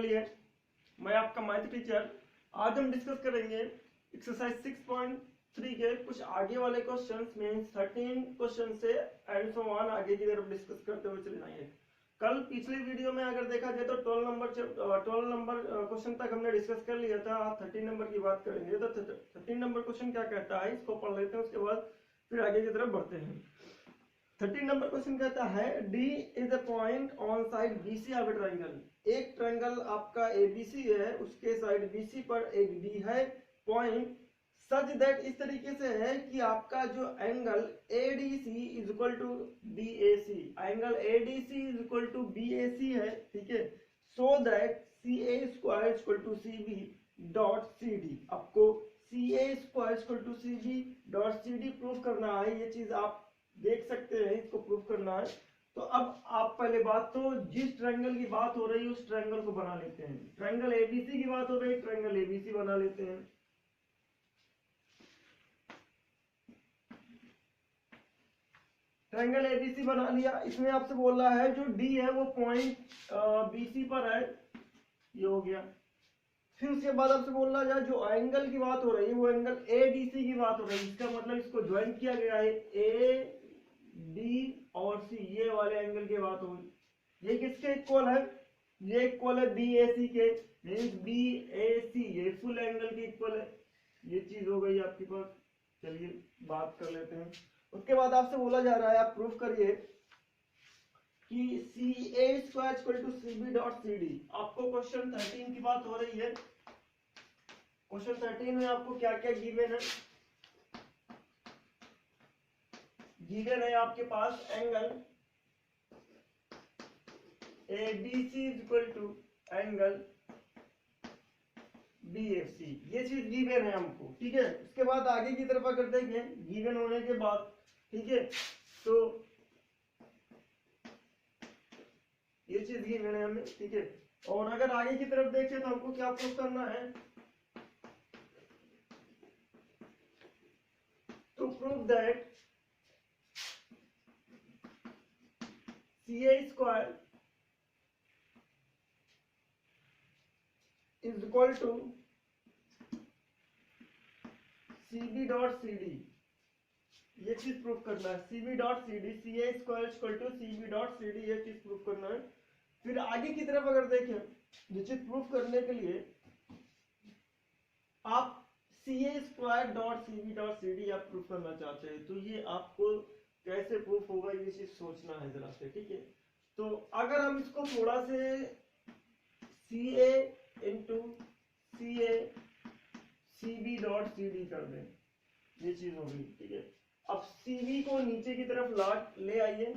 चलिए, मैं आपका मैथ टीचर। आज हम डिस्कस करेंगे एक्सरसाइज 6.3 के कुछ आगे वाले क्वेश्चंस में 13 क्वेश्चन से एंड सो ऑन आगे की तरफ डिस्कस करते हुए चले जाएंगे। कल पिछले वीडियो में अगर देखा जाए तो 12 नंबर क्वेश्चन तक हमने डिस्कस कर लिया था। आज 13 नंबर की बात करेंगे। तो 13 नंबर क्वेश्चन क्या कहता है, इसको पढ़ लेते हैं, उसके बाद फिर आगे की तरफ बढ़ते हैं। 13 नंबर क्वेश्चन कहता है D is a point on side BC of A triangle. एक ट्रायंगल आपका एबीसी है, उसके साइड बीसी पर एक डी है पॉइंट सच दैट, इस तरीके से है कि आपका जो angle ADC is equal to BAC, angle ADC is equal to BAC है, ठीक है। So that CA square equal to CB dot CD. आपको CA square equal to CB dot CD prove करना है। ये चीज आप देख सकते हैं, इसको प्रूव करना है। तो अब आप पहले बात तो जिस ट्रायंगल की बात हो रही है उस ट्रायंगल को बना लेते हैं। ट्रायंगल एबीसी की बात हो रही है, ट्रायंगल एबीसी बना लेते हैं। ट्रायंगल एबीसी बना लिया। इसमें आपसे बोल रहा है जो डी है वो पॉइंट बीसी पर है, ये हो गया। फिर उसके बाद आपसे बोल रहा है जो एंगल की बात हो रही है वो एंगल एडीसी की बात हो रही है। इसका मतलब इसको ज्वाइन किया गया है, ए डी और सी, ये वाले एंगल की बात होगी। ये किसके इक्वल है, ये इक्वल है बीएसी के, मींस बीएसी ये फुल एंगल के इक्वल है। ये चीज हो गई आपके पास। चलिए बात कर लेते हैं। उसके बाद आपसे बोला जा रहा है आप प्रूफ करिए कि C A square equal to C B dot C D. आपको क्वेश्चन 13 की बात हो रही है। क्वेश्चन 13 में आपको क्या क्या गिवन है। गिवन है आपके पास angle ABC is equal to angle BFC, ये चीज गिवन है हमको, ठीक है। उसके बाद आगे की तरफ अगर देखें गिवन होने के बाद, ठीक है, तो ये चीज गिवन है हमें, ठीक है। और अगर आगे की तरफ देखें तो हमको क्या प्रूफ करना है, to prove that CA square is equal to CB dot CD। ये चीज प्रूफ करना है, CB dot CD, CA square is equal to CB dot CD, ये चीज प्रूफ करना है। फिर आगे की तरफ अगर देखें, ये चीज प्रूफ करने के लिए आप CA square dot CB dot CD आप प्रूफ करना चाहते हैं, तो ये आपको कैसे प्रूफ होगा ये चीज सोचना है जरा से, ठीक है। तो अगर हम इसको थोड़ा से CA into CA CB dot CD कर दें, ये चीज होगी, ठीक है। अब CB को नीचे की तरफ ले आइए,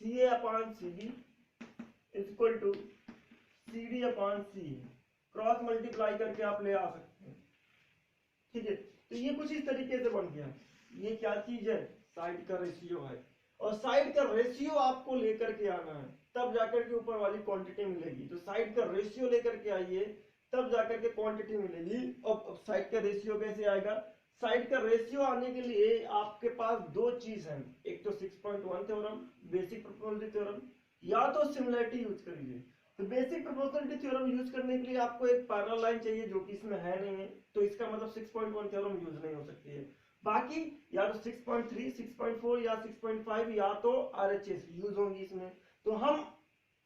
CA upon CB equal to CD upon C, cross multiply करके आप ले आ सकते हैं, ठीक है। तो ये कुछ इस तरीके से बन गया। ये क्या चीज है, साइड का रेशियो है, और साइड का रेशियो आपको लेकर के आना है, तब जाकर के ऊपर वाली क्वांटिटी मिलेगी। तो साइड का रेशियो लेकर के आइए, तब जाकर के क्वांटिटी मिलेगी। अब साइड का रेशियो कैसे आएगा, साइड का रेशियो आने के लिए आपके पास दो चीज है, एक तो 6.1 थ्योरम, बेसिक प्रोपोर्शनलिटी थ्योरम, या तो सिमिलरिटी यूज करिए। तो बेसिक प्रोपोर्शनलिटी थ्योरम यूज करने के लिए आपको एक पैरेलल लाइन चाहिए, जो कि इसमें है नहीं है, तो इसका मतलब 6.1 थ्योरम यूज नहीं हो सकती है। बाकी या तो 6.3, 6.4 या 6.5 या तो RHS यूज होंगी इसमें। तो हम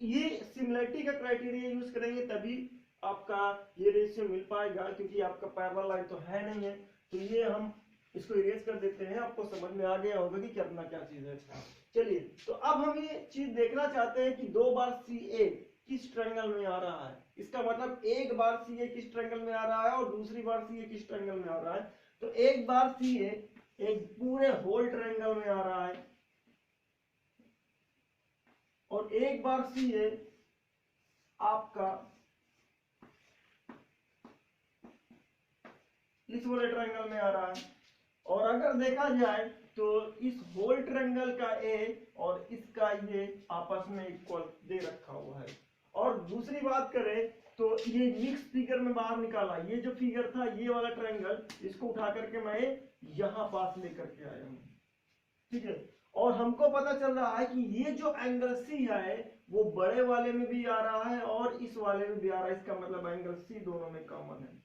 ये सिमिलरिटी का क्राइटेरिया यूज करेंगे, तभी आपका ये रेशियो मिल पाएगा, क्योंकि आपका पैरेलल लाइन तो है नहीं है। तो ये हम इसको इरेज कर देते हैं। आपको समझ में आ गया होगा कि करना क्या चीज है। चलिए, तो अब हम ये चीज देखना चाहते हैं कि दो बार CA किस ट्रायंगल में आ रहा है। इसका मतलब एक बार CA किस ट्रायंगल में आ रहा है और दूसरी बार CA किस ट्रायंगल में आ रहा है। तो एक बार CA एक पूरे होल ट्रायंगल में आ रहा है, और एक बार CA आपका इस वाले ट्रायंगल में आ रहा है। और अगर देखा जाए तो इस होल ट्रायंगल का A और इसका ये आपस में इक्वल दे रखा हुआ है। और दूसरी बात करें तो ये मिक्स फिगर में बाहर निकाला, ये जो फिगर था ये वाला ट्रायंगल, इसको उठा करके मैं यहां पास लेकर के आया हूं, ठीक है। और हमको पता चल रहा है कि ये जो एंगल C है वो बड़े वाले में भी आ रहा है और इस वाले में भी आ रहा है, इसका मतलब एंगल सी दोनों में कॉमन है।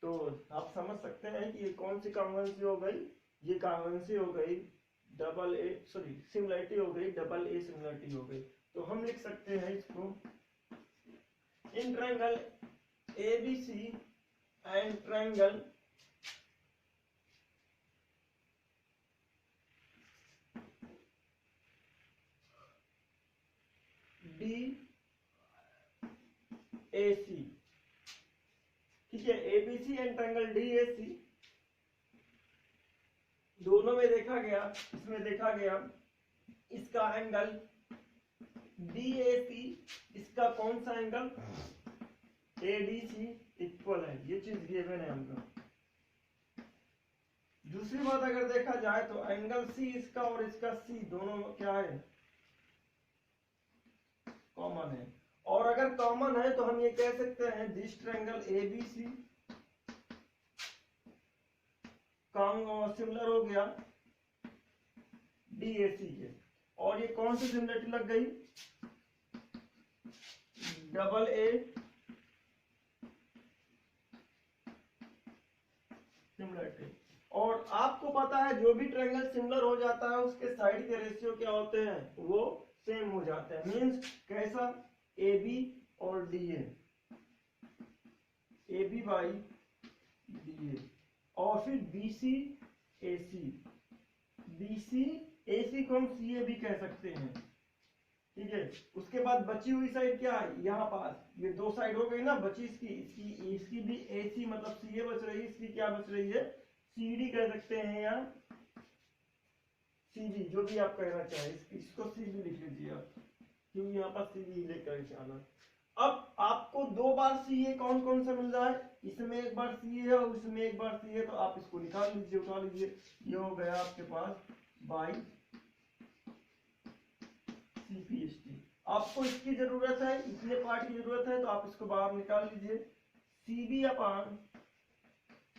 तो आप समझ सकते हैं कि ये कौन सी कॉन्वेंसी हो गई, ये कॉन्वेंसी हो गई डबल ए सॉरी सिमिलरिटी हो गई, डबल ए सिमिलरिटी हो गई। तो हम लिख सकते हैं इसको in triangle ABC and triangle D A C, ठीक है, ABC and triangle D A C दोनों में देखा गया, इसमें देखा गया इसका एंगल डी ए सी, इसका कौन सा angle A D C equal है, ये चीज गिवन है हमको। दूसरी बात अगर देखा जाए तो एंगल सी इसका और इसका सी दोनों क्या है, कॉमन है। और अगर कॉमन है तो हम ये कह सकते हैं दिस ट्रायंगल एबीसी सिमिलर हो गया डीएसी के। और ये कौन सी सिमिलरिटी लग गई, डबल ए सिमिलरिटी। और आपको पता है जो भी ट्रायंगल सिमिलर हो जाता है उसके साइड के रेशियो क्या होते हैं, वो सेम हो जाते हैं। मींस कैसा, ए बी और D A B by D A, और फिर B C A C, B C A सी को हम सी ए भी कह सकते हैं, ठीक है। उसके बाद बची हुई साइड क्या है, यहाँ पास ये दो साइड हो गई ना, बची इसकी भी ए सी मतलब सी ए बच रही है, इसकी क्या बच रही है, सी डी कह सकते हैं या सी बी, जो भी आप कहना चाहें, इसको सी बी लिख लीजिए आप, क्योंकि यहाँ पर सी बी लेकर आना। अब आपको दो बार सी ए कौन कौन सा मिल रहा है, इसमें एक बार सी ए है और इसमें एक बार सी है, तो आप इसको निकाल लीजिए, उठा लीजिए, ये हो गया आपके पास by C P S T. आपको इसकी जरूरत है, इतने पार्ट की जरूरत है, तो आप इसको बाहर निकाल लीजिए, सी बी अपान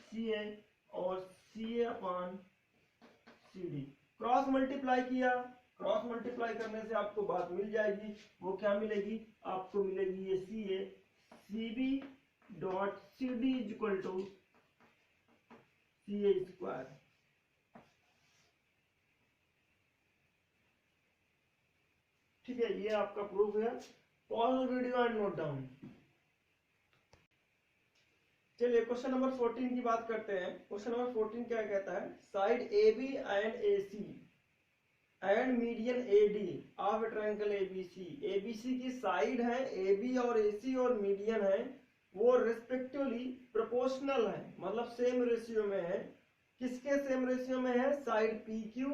सी ए और सी ए अपान सी डी। क्रॉस मल्टीप्लाई किया, क्रॉस मल्टीप्लाई करने से आपको बात मिल जाएगी, वो क्या मिलेगी, आपको मिलेगी ये C A C B dot C D is equal to C A square. ठीक है, ये आपका प्रूफ है। Pause video and note down. चलिए क्वेश्चन नंबर 14 की बात करते हैं। क्वेश्चन नंबर 14 क्या कहता है, side A B and A C and median A D of triangle ABC. ABC की साइड है, ए बी और ए सी और मीडियन है, वो रिस्पेक्टिवली प्रोपोर्शनल है, मतलब सेम रेशियो में है। किसके सेम रेशियो में है, side P Q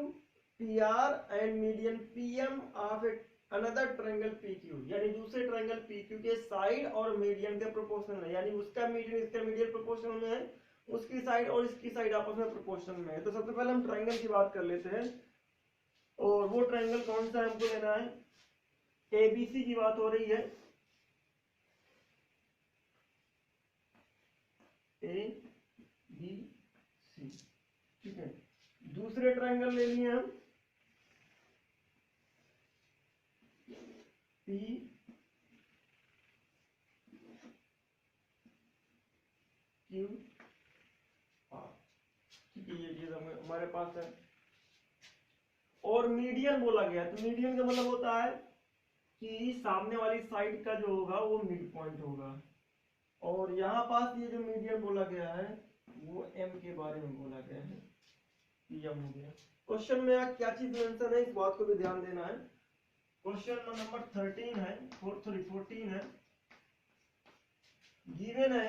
P R and median P M of another triangle P Q, यानी दूसरे ट्रायंगल पी क्यू के साइड और मीडियन के प्रोपोर्शनल है, यानी उसका मीडियन इसका मीडियन प्रोपोर्शनल में है, उसकी साइड और इसकी साइड आपस में प्रोपोर्शनल में है। तो सबसे पहले हम ट्रायंगल की बात कर लेते हैं, और वो ट्रायंगल कौन सा हमको लेना है, एबीसी की बात हो रही है, ए बी सी, ठीक है। दूसरे ट्रायंगल ले लिए हम पी क्यू आर, ठीक है, ये चीज हमारे पास है। और मीडियन बोला गया, तो मीडियन का मतलब होता है कि सामने वाली साइड का जो होगा वो मिड पॉइंट होगा, और यहाँ पास ये जो मीडियन बोला गया है वो एम के बारे में बोला गया है, एम हो गया। क्वेश्चन में क्या चीज मेंशन है, इस बात को भी ध्यान देना है। क्वेश्चन नंबर 13 है, 14 है, गिवन है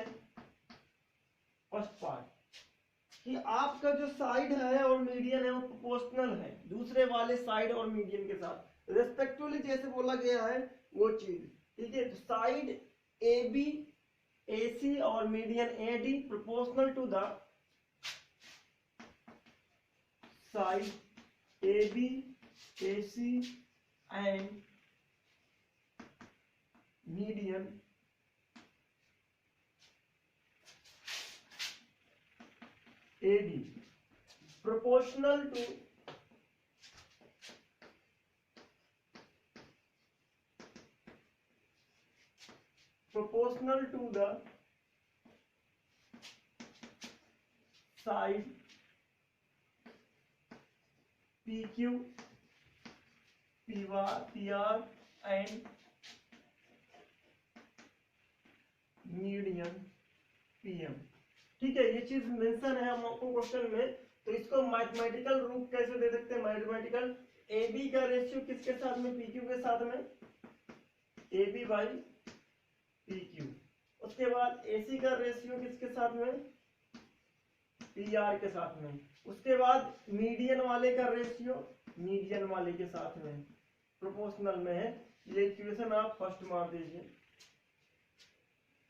फर्स्ट पार्ट कि आपका जो साइड है और मीडियन है वो प्रोपोर्शनल है दूसरे वाले साइड और मीडियन के साथ, रेस्पेक्टिवली जैसे बोला गया है वो चीज, ठीक है। तो side A B A C और median A D proportional to the side A B A C and median AD proportional to proportional to the side PQ, PR and median PM। ठीक है, ये चीज मेंशन है हमको question में, तो इसको मैथमेटिकल रूप कैसे दे सकते हैं? मैथमेटिकल AB का रेशियो किसके साथ में? PQ के साथ में, AB बाई PQ। उसके बाद AC का रेशियो किसके साथ में? PR के साथ में। उसके बाद मीडियन वाले का रेशियो मीडियन वाले के साथ में प्रोपोर्शनल में है। ये इक्वेशन आप फर्स्ट मार दीजिए।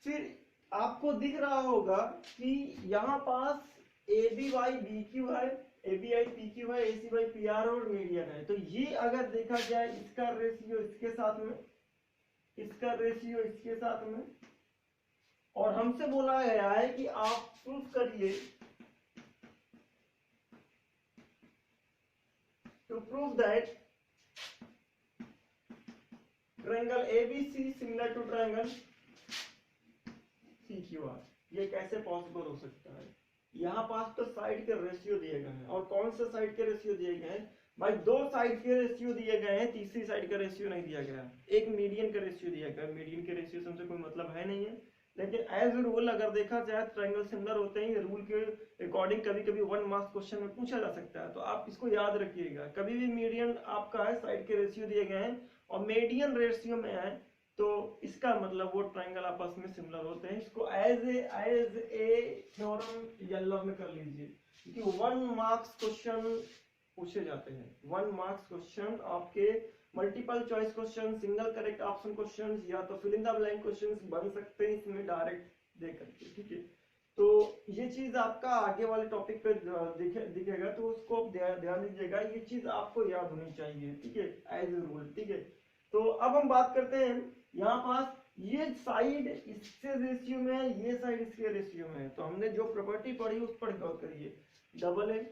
फिर आपको दिख रहा होगा कि यहाँ पास AB बाई BQ है, AB बाई PQ है, AC बाई PR और मीडियन है। तो ये अगर देखा जाए इसका रेशियो इसके साथ में, इसका रेशियो इसके साथ में, और हमसे बोला गया है कि आप प्रूफ करिए, to prove that triangle ABC similar to triangle CQR। ये कैसे पॉसिबल हो सकता है? यहाँ पास तो साइड के रेशियो दिए गए हैं, और कौन से साइड के रेशियो दिए गए हैं भाई? दो साइड के रेशियो दिए गए हैं, तीसरी साइड का रेशियो नहीं दिया गया। एक मीडियन का रेशियो दिया गया, मीडियन के रेशियो से हमसे कोई मतलब है नहीं है। लेकिन एज रूल अगर देखा जाए ट्रायंगल सिमिलर होते हैं, रूल के अकॉर्डिंग कभी कभी 1 मार्क्स क्वेश्चन में पूछा जा सकता है। तो आप इसको याद रखिएगा, कभी भी मीडियन आपका है, साइड के रेशियो दिए गए हैं और मीडियन रेशियो में है, तो इसका मतलब वो ट्रायंगल आपस में सिमिलर होते हैं। इसको एज ए थ्योरम यल्लर में कर लीजिए, क्योंकि 1 मार्क्स क्वेश्चन पूछे जाते हैं। 1 मार्क्स क्वेश्चन आपके multiple choice question, single correct option question या तो fill in the blank question बन सकते हैं इसमें डायरेक्ट दे करके। ठीक है, तो ये चीज आपका आगे वाले टॉपिक पे दिखेगा, तो उसको ध्यान दीजिएगा, ये चीज आपको याद होनी चाहिए। ठीक है, एज ए रूल। ठीक है, तो अब हम बात करते हैं यहाँ पास ये साइड इससे रेशियो में है, ये साइड इसके रेशियो में है। तो हमने जो प्रॉपर्टी पढ़ी उस पर गौर करिए। डबल ए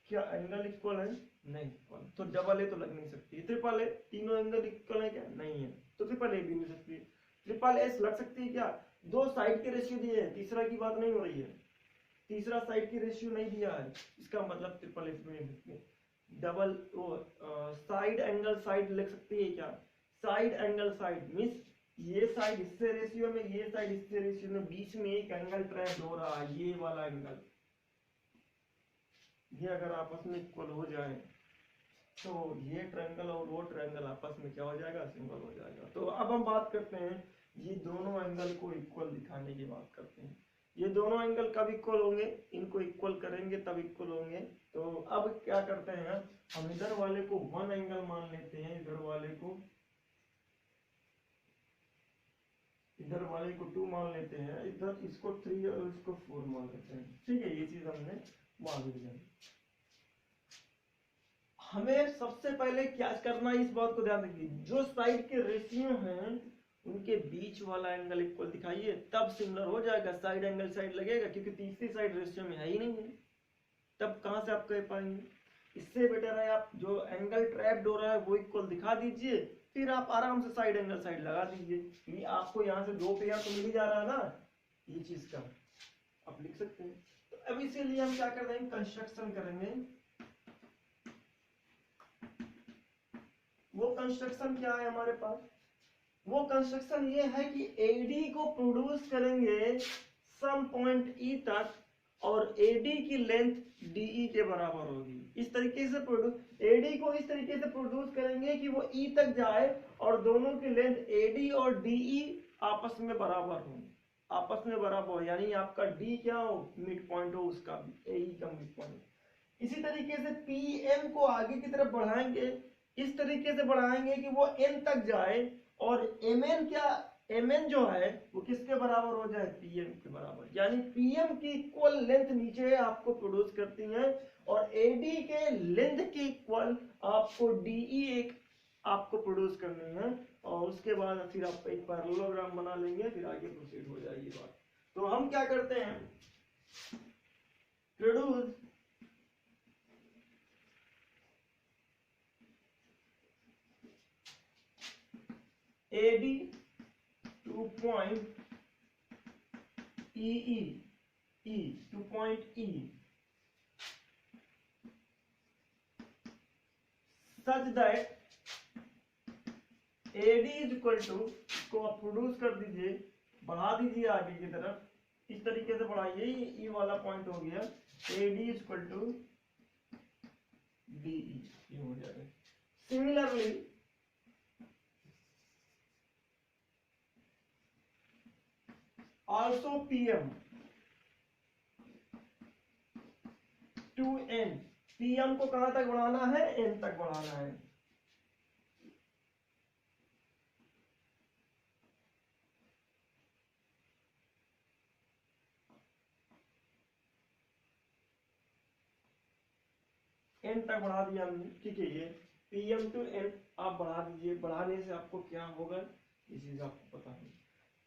क्या एंगल इक्वल है? नहीं इक्वल, तो डबल ए तो लग नहीं सकती। ट्रिपल ए, तीनों एंगल इक्वल है क्या? नहीं है, तो ट्रिपल ए भी नहीं सकती। ट्रिपल एस लग सकती है क्या? दो साइड के रेशियो दिए हैं, तीसरा की बात नहीं हो रही है, तीसरा साइड की रेशियो नहीं दिया है, इसका मतलब ट्रिपल एस भी नहीं सकती। डबल साइड एंगल साइड लग सकती है क्या? साइड एंगल साइड मींस ये साइड इससे रेशियो में, ये साइड इससे रेशियो में, बीच में एक एंगल ट्रैप हो रहा है, ये वाला एंगल, ये अगर आपस में इक्वल हो जाए तो ये ट्रायंगल और वो ट्रायंगल आपस में क्या हो जाएगा? सिंगल हो जाएगा। तो अब हम बात करते हैं ये दोनों एंगल को इक्वल दिखाने की बात करते हैं। ये दोनों एंगल कब इक्वल होंगे? इनको इक्वल करेंगे तब इक्वल होंगे। तो अब क्या करते हैं, हम इधर वाले को 1 एंगल मान लेते हैं, इधर वाले को 2 मान लेते हैं, इधर इसको 3 और इसको 4 मान लेते हैं। ठीक है, ये चीज हमने मान लिया। हमें सबसे पहले क्या करना है, इस बात को ध्यान रखिए, जो साइड के रेशियो हैं उनके बीच वाला एंगल इक्वल दिखाइए, तब सिमिलर हो जाएगा। साइड एंगल साइड लगेगा, क्योंकि तीसरी साइड रेशियो में है ही नहीं है, तब कहां से आप कह पाएंगे? इससे बेटर है आप जो एंगल ट्रैप्ड हो रहा है वो इक्वल दिखा दीजिए, फिर आप आराम से साइड एंगल साइड लगा दीजिए। आपको यहाँ से 2 पेयर तो मिल ही जा रहा है ना, ये चीज का आप लिख सकते हैं। तो अब इसीलिए हम क्या कर रहे हैं, कंस्ट्रक्शन करेंगे। वो कंस्ट्रक्शन क्या है हमारे पास? वो कंस्ट्रक्शन ये है कि एडी को प्रोड्यूस करेंगे सम पॉइंट ई तक, और एडी की लेंथ डीई के बराबर होगी। इस तरीके से एडी को इस तरीके से प्रोड्यूस करेंगे कि वो ई तक जाए और दोनों की लेंथ एडी और डीई आपस में बराबर हो, आपस में बराबर हो, यानी आपका डी क्या हो? मिड पॉइंट हो उसका भी, एई का मिड पॉइंट। इसी तरीके से पीएम को आगे की तरफ बढ़ाएंगे, इस तरीके से बढ़ाएंगे कि वो एन तक जाए, और एमएन क्या, एमएन जो है वो किसके बराबर हो जाए? पीएम के बराबर। यानी पीएम की इक्वल लेंथ नीचे आपको प्रोड्यूस करती है, और एडी के लेंथ की इक्वल आपको डीई एक आपको प्रोड्यूस करनी है, और उसके बाद फिर आप एक पैरेललोग्राम बना लेंगे, फिर आगे प्रोसीड हो जाएगी बात। तो हम क्या करते हैं, produce AD to 2 point2 point E such that AD is equal to, इसको आप प्रोड्यूस कर दीजिए, बढ़ा दीजिए आगे की तरफ, इस तरीके से बढ़ाइए, ये वाला पॉइंट हो गया AD is equal to BE, ये हो जाएगा। Similarly also PM to N, PM को कहां तक बढ़ाना है, N तक बढ़ाना है। N तक बढ़ा दिया हमने, ठीक है। ये PM to N आप बढ़ा दीजिए, बढ़ाने से आपको क्या होगा ये चीज आपको पता है।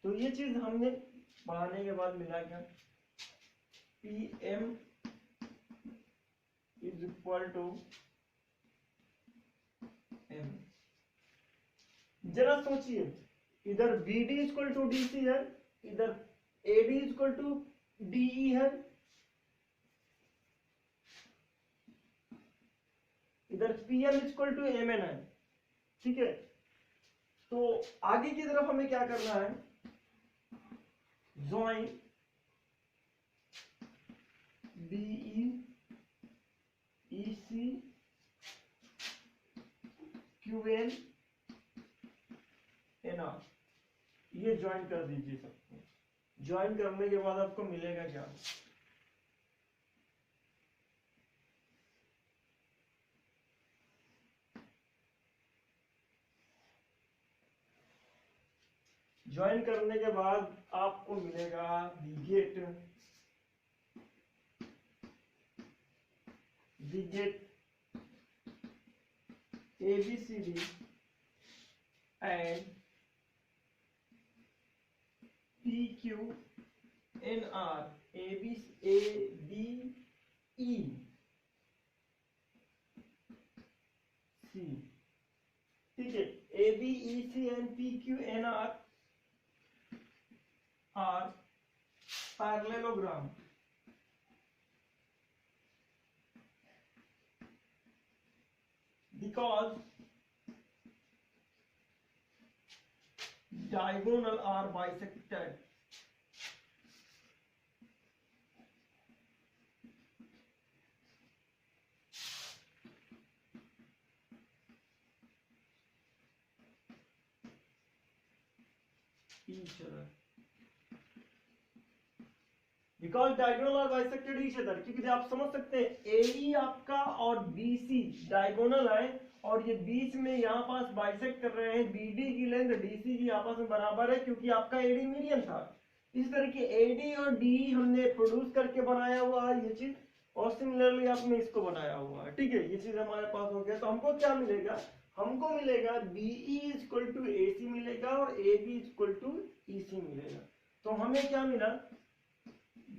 तो ये चीज हमने बढ़ाने के बाद मिला क्या, PM is equal to M। जरा सोचिए, इधर BD is equal to DC है, इधर AD is equal to DE है, इधर PM is equal to MN है, ठीक है। तो आगे की तरफ हमें क्या करना है, join BE EC QN NR, ये ज्वाइन कर दीजिए सबको। ज्वाइन करने के बाद आपको मिलेगा क्या, ज्वाइन करने के बाद आपको मिलेगा विगेट ABCD and PQNR ABEC, ठीक है। ABEC and PQNR are parallelogram, because diagonal are bisected। each other, because diagonal are bisected each other, क्योंकि आप समझ सकते हैं AE आपका और BC डायगोनल है और ये बीच में यहाँ पास बाइसेक्ट कर रहे हैं, BD की लेंथ DC की आपस में बराबर है, क्योंकि आपका AD मीडियन था। इस तरह के AD और DE हमने प्रोड्यूस करके बनाया हुआ है ये चीज, और सिमिलरली आपने इसको बनाया हुआ है, ठीक है। ये चीज हमारे पास हो गया। तो हमको क्या मिलेगा, हमको मिलेगा BE is equal to AC मिलेगा और AB is equal to EC मिलेगा। तो हमें क्या मिला,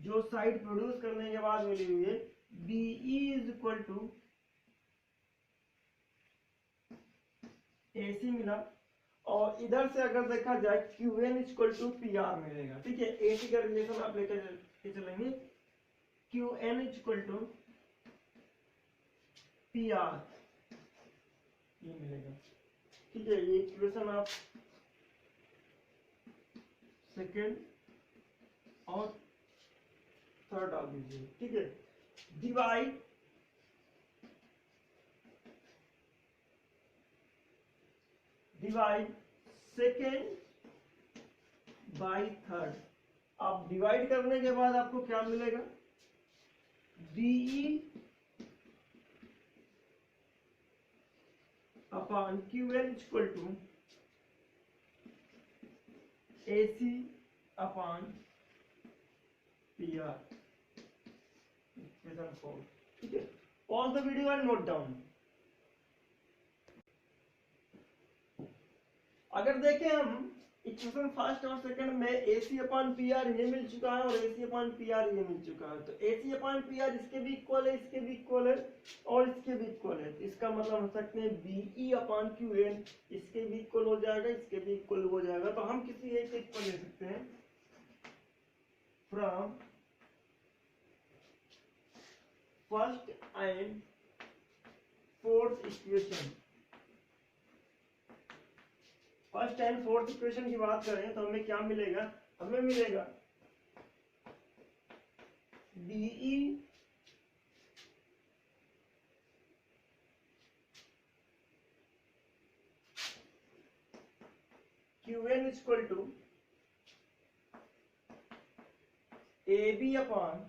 जो साइड प्रोड्यूस करने के बाद मिली हुई है BE is equal to AC मिला, और इधर से अगर देखा जाए QN is equal to PR मिलेगा, ठीक है। AC का रिलेशन आप लेकर चलेंगे, QN is equal to PR ये मिलेगा, ठीक है। ये इक्वेशन आप सेकेंड और थर्ड डाल दीजिए, ठीक है। Divide second by third. अब डिवाइड करने के बाद आपको क्या मिलेगा, BE upon QN equal to AC upon PR, ठीक है। Pause the video and note down। अगर देखें हम इक्वेशन फर्स्ट और सेकंड में AC अपॉन PR ये मिल चुका है और AC अपॉन PR ये मिल चुका है, तो AC अपॉन PR इसके भी इक्वल है, इसके भी इक्वल है और इसके भी इक्वल है। इसका मतलब हम सकते हैं BE अपॉन QN इसके भी इक्वल हो जाएगा, इसके भी इक्वल हो जाएगा। तो हम किसी एक के इक्वल ले सकते हैं from first and fourth equation. First and fourth equation की बात करें तो हमें क्या मिलेगा, हमें मिलेगा BE QN equal to AB upon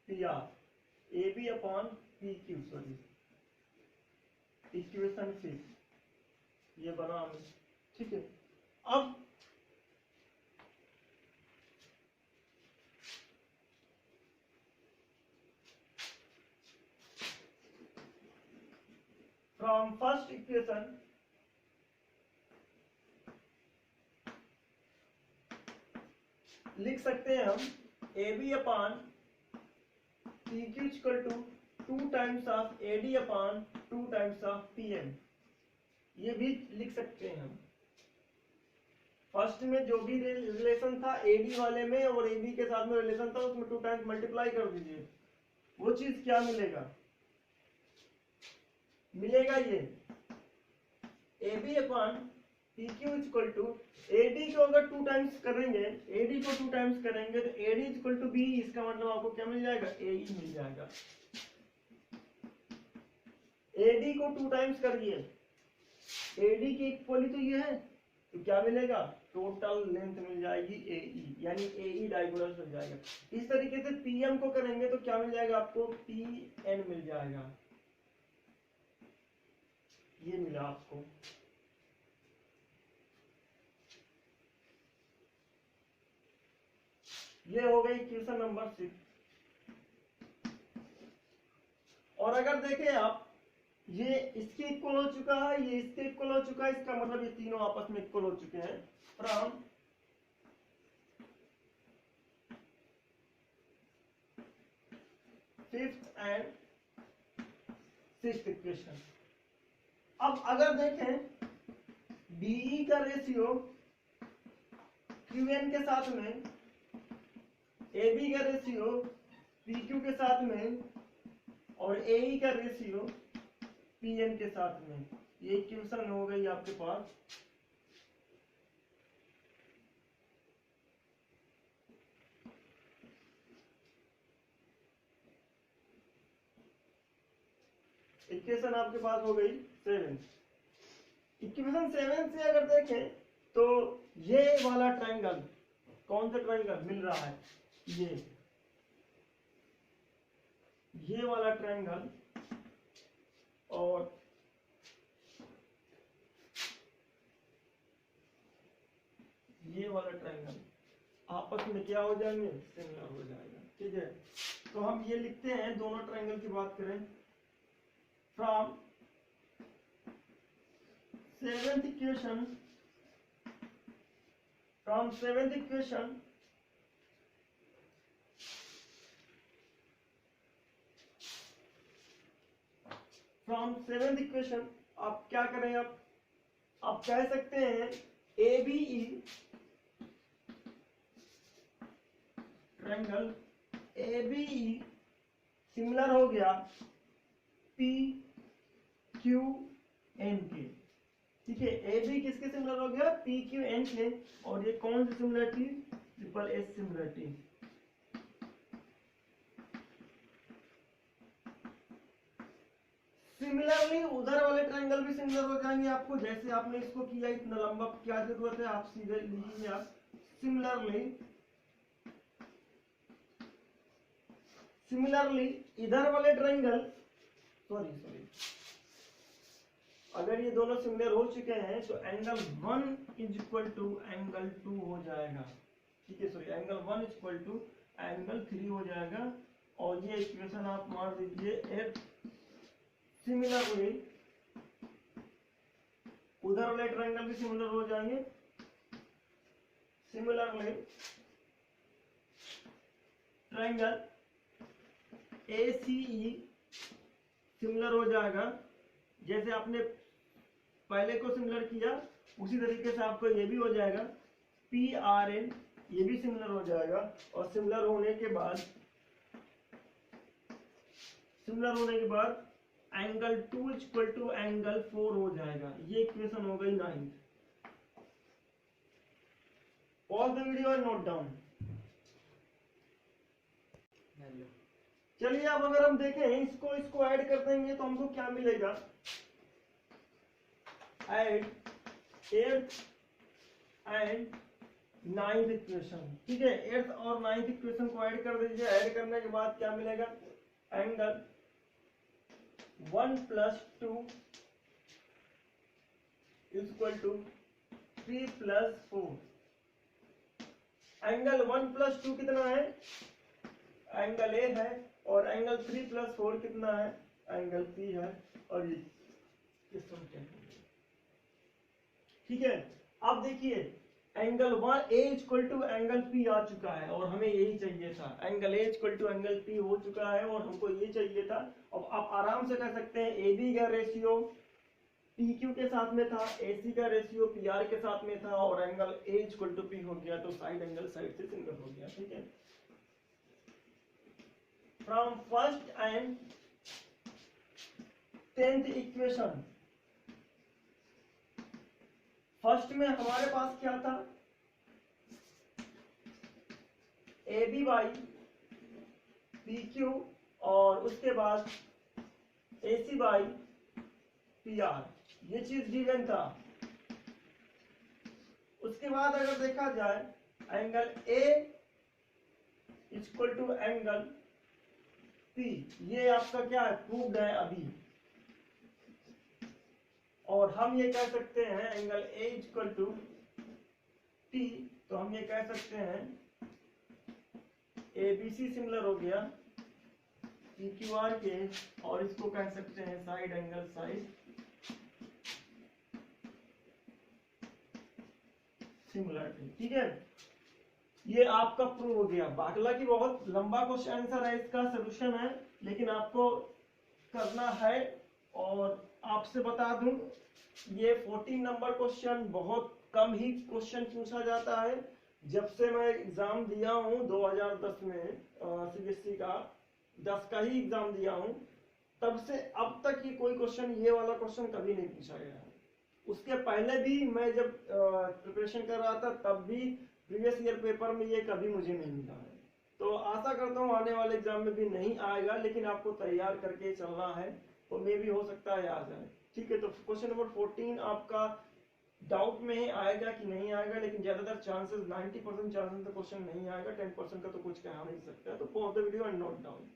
PR, AB upon PQ, sorry equation 6 ये बना हमें, ठीक है। अब फ्रॉम फर्स्ट इक्वेशन लिख सकते हैं हम AB upon PQ equal to 2 times of AD upon 2 times of PM, ये भी लिख सकते हैं हम। फर्स्ट में जो भी रिलेशन था AD वाले में और AB के साथ में रिलेशन था उसमें 2 टाइम्स मल्टीप्लाई कर दीजिए, वो चीज क्या मिलेगा, मिलेगा ये AB upon PQ equal to AD को अगर 2 टाइम्स करेंगे, AD को 2 टाइम्स करेंगे तो AD इक्वल टू B, इसका मतलब आपको क्या मिल जाएगा, AE मिल जाएगा। AD को 2 टाइम्स करिए, AD की इक्वली तो ये है, तो क्या मिलेगा, टोटल लेंथ मिल जाएगी AE, यानी AE डायगोनल मिल जाएगा। इस तरीके से PM को करेंगे तो क्या मिल जाएगा आपको, PN मिल जाएगा, ये मिला आपको। ये हो गई इक्वेशन नंबर 6। और अगर देखें आप, ये इसके इक्वल हो चुका है, ये इसके इक्वल हो चुका है, इसका मतलब ये तीनों आपस में इक्वल हो चुके हैं। From fifth and sixth equation. अब अगर देखें BE का रेशियो QN के साथ में, AB का रेशियो PQ के साथ में और AE का रेशियो PN के साथ में, ये इक्वेशन हो गई आपके पास। इक्वेशन आपके पास हो गई 7। इक्वेशन 7 से अगर देखें तो ये वाला ट्रायंगल, कौन सा ट्रायंगल मिल रहा है, ये वाला ट्रायंगल और ये वाला ट्रायंगल आपस में क्या हो जाएंगे, सिमिलर हो जाएगा, ठीक है। तो हम ये लिखते हैं, दोनों ट्रायंगल की बात करें, from seventh equation, from seventh equation from seventh equation आप क्या करें, आप कह सकते हैं ABE ट्रायंगल ABE सिमिलर हो गया PQN के, ठीक है। AB किसके सिमिलर हो गया, PQN के, और ये कौन सी similarity, triple S similarity. Similarly उधर वाले ट्रायंगल भी सिमिलर हो जाएंगे आपको, जैसे आपने इसको किया, इतना लंबा क्या जरूरत है, आप सीधे लीजिए आप सिमिलरली इधर वाले ट्रायंगल, सॉरी अगर ये दोनों सिमिलर हो चुके हैं तो angle 1 is equal to angle 2 हो जाएगा, ठीक है। Sorry angle 1 is equal to angle 3 हो जाएगा, और ये इक्वेशन आप मार दीजिए। सिमिलरली उधर वाले ट्रायंगल भी सिमिलर हो जाएंगे। सिमिलरली ट्रायंगल ACE सिमिलर हो जाएगा, जैसे आपने पहले को सिमिलर किया उसी तरीके से आपको ये भी हो जाएगा। PRN ये भी सिमिलर हो जाएगा, और सिमिलर होने के बाद एंगल 2 इक्वल टू एंगल 4 हो जाएगा। ये इक्वेशन हो गई 9। Pause the video and note down. चलिए अब अगर हम देखें इसको ऐड कर देंगे तो हमको क्या मिलेगा। Add 8th and 9th equation, ठीक है। 8th और 9th इक्वेशन को ऐड कर दीजिए। ऐड करने के बाद क्या मिलेगा, एंगल 1 + 2 = 3 + 4। एंगल 1 + 2 कितना है, एंगल A है, और एंगल 3 + 4 कितना है, एंगल P है, और ये ठीक है। अब देखिए एंगल 1A = एंगल P आ चुका है, और हमें यही चाहिए था। एंगल A = एंगल P हो चुका है, और हमको ये चाहिए था। अब आप आराम से कह सकते हैं AB का रेशियो PQ के साथ में था, AC का रेशियो PR के साथ में था, और एंगल A = P हो गया, तो साइड एंगल साइड से सिमिलर हो गया, ठीक है। From first and 10th equation, first में हमारे पास क्या था, AB/PQ, और उसके बाद AC/PR, ये चीज गिवन था। उसके बाद अगर देखा जाए एंगल A = एंगल P, ये आपका क्या है, प्रूव्ड है अभी। और हम ये कह सकते हैं एंगल A = T, तो हम ये कह सकते हैं ABC सिमिलर हो गया PQR के, और इसको कह सकते हैं साइड एंगल साइड सिमिलरिटी, ठीक है। ये आपका प्रूव हो गया। बाकला की बहुत लंबा क्वेश्चन आंसर है, इसका सॉल्यूशन है, लेकिन आपको करना है। और आपसे बता दूं ये 14 नंबर क्वेश्चन बहुत कम ही क्वेश्चन पूछा जाता है। जब से मैं एग्जाम दिया हूं 2010 में CBSE का 10 का ही एग्जाम दिया हूं, तब से अब तक ये कोई क्वेश्चन, ये वाला क्वेश्चन कभी नहीं पूछा गया है। उसके पहले भी मैं जब प्रिपरेशन कर रहा था तब भी प्रीवियस ईयर पेपर में ये कभी मुझे नहीं मिला है। तो आशा करता हूँ आने वाले एग्जाम में भी नहीं आएगा, लेकिन आपको तैयार करके चलना है, तो मे भी हो सकता है आ जाए, ठीक है। तो क्वेश्चन नंबर 14 आपका डाउट में ही आएगा कि नहीं आएगा, लेकिन ज्यादातर चांसेस 90% चांसेस तो क्वेश्चन नहीं आएगा, 10% का तो कुछ कहा नहीं सकता। तो pause the video and note down.